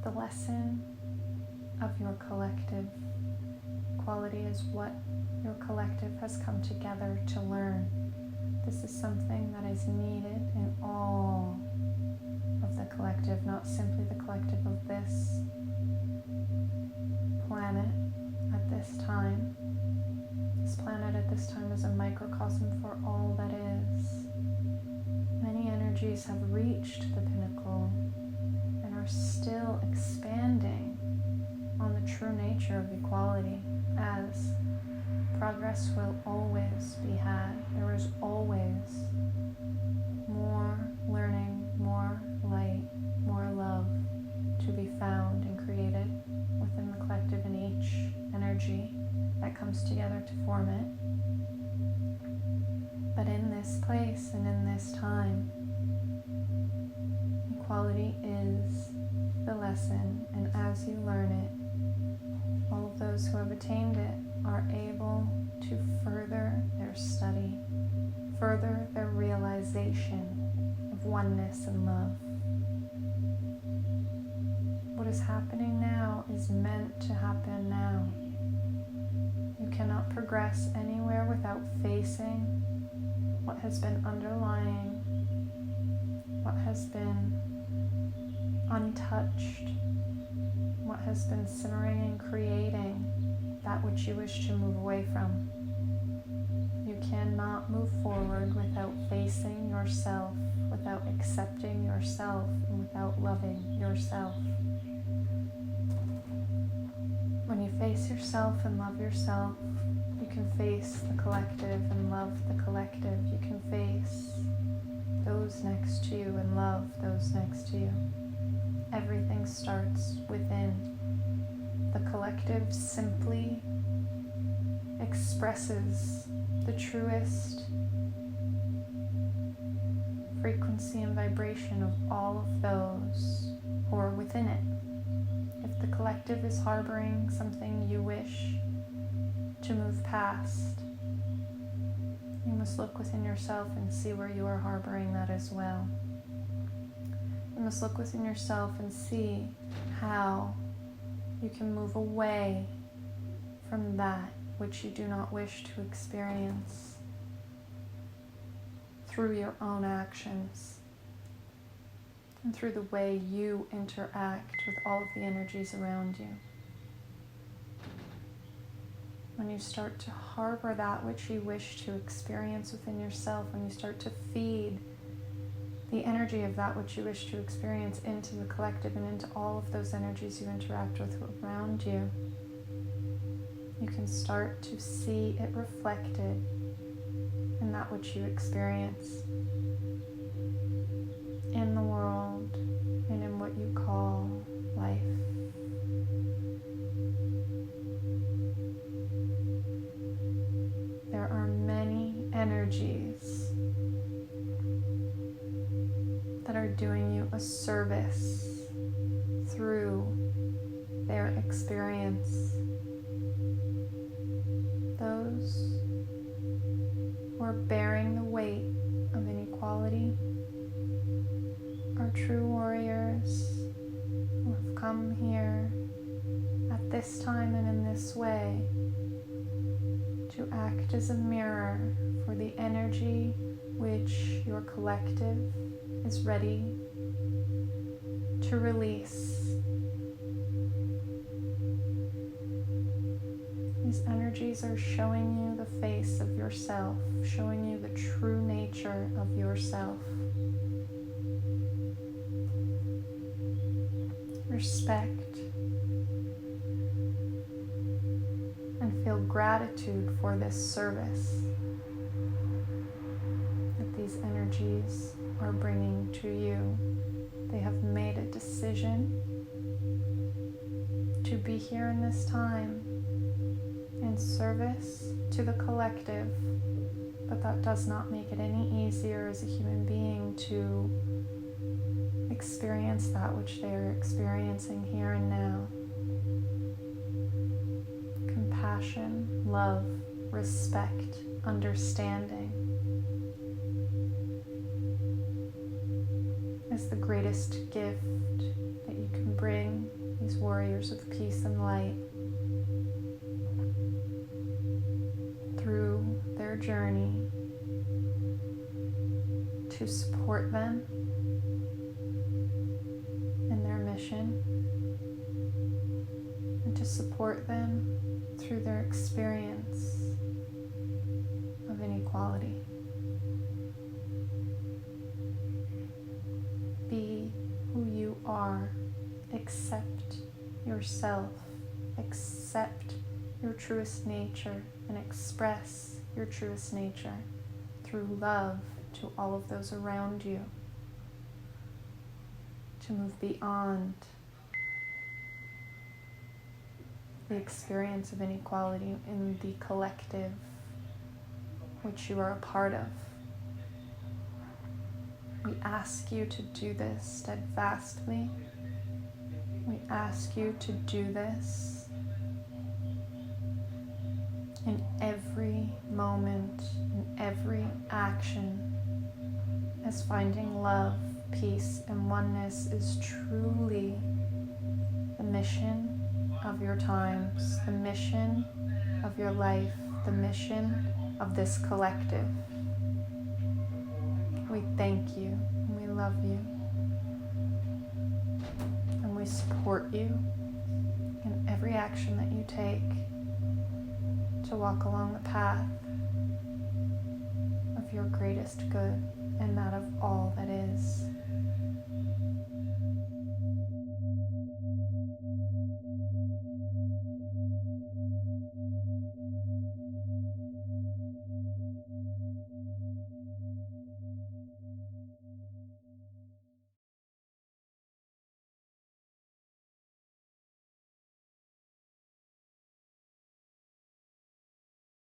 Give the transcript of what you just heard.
The lesson of your collective quality is what your collective has come together to learn. This is something that is needed in all of the collective, not simply the collective of this planet at this time. This planet at this time is a microcosm for all that is. Many energies have reached the pinnacle and are still expanding on the true nature of equality, as progress will always be had. There is always more learning, more light, more love to be found and created within the collective in each energy that comes together to form it. But in this place and in this time, equality is the lesson, and as you learn it, all of those who have attained it are able to further their study, further their realization of oneness and love. What is happening now is meant to happen now. You cannot progress anywhere without facing what has been underlying, what has been untouched, what has been simmering and creating that which you wish to move away from. You cannot move forward without facing yourself, without accepting yourself, and without loving yourself. When you face yourself and love yourself, you can face the collective and love the collective. You can face those next to you and love those next to you. Everything starts within. The collective simply expresses the truest frequency and vibration of all of those who are within it. If the collective is harboring something you wish to move past, you must look within yourself and see where you are harboring that as well. You must look within yourself and see how you can move away from that which you do not wish to experience through your own actions and through the way you interact with all of the energies around you. When you start to harbor that which you wish to experience within yourself, when you start to feed the energy of that which you wish to experience into the collective and into all of those energies you interact with around you, you can start to see it reflected in that which you experience in the world and in what you call life. There are many energies that are doing you a service through their experience. Those who are bearing the weight of inequality are true warriors who have come here at this time and in this way to act as a mirror for the energy which your collective is ready to release. These energies are showing you the face of yourself, showing you the true nature of yourself. Respect and feel gratitude for this service that these energies are bringing to you. They have made a decision to be here in this time in service to the collective, but that does not make it any easier as a human being to experience that which they are experiencing here and now. Compassion, love, respect, understanding is the greatest gift that you can bring warriors of peace and light through their journey, to support them in their mission and to support them through their experience of inequality. Be who you are. Accept yourself. Accept your truest nature and express your truest nature through love to all of those around you. To move beyond the experience of inequality in the collective which you are a part of. We ask you to do this steadfastly. We ask you to do this in every moment, in every action, as finding love, peace, and oneness is truly the mission of your times, the mission of your life, the mission of this collective. We thank you, and we love you, and we support you in every action that you take to walk along the path of your greatest good and that of all that is.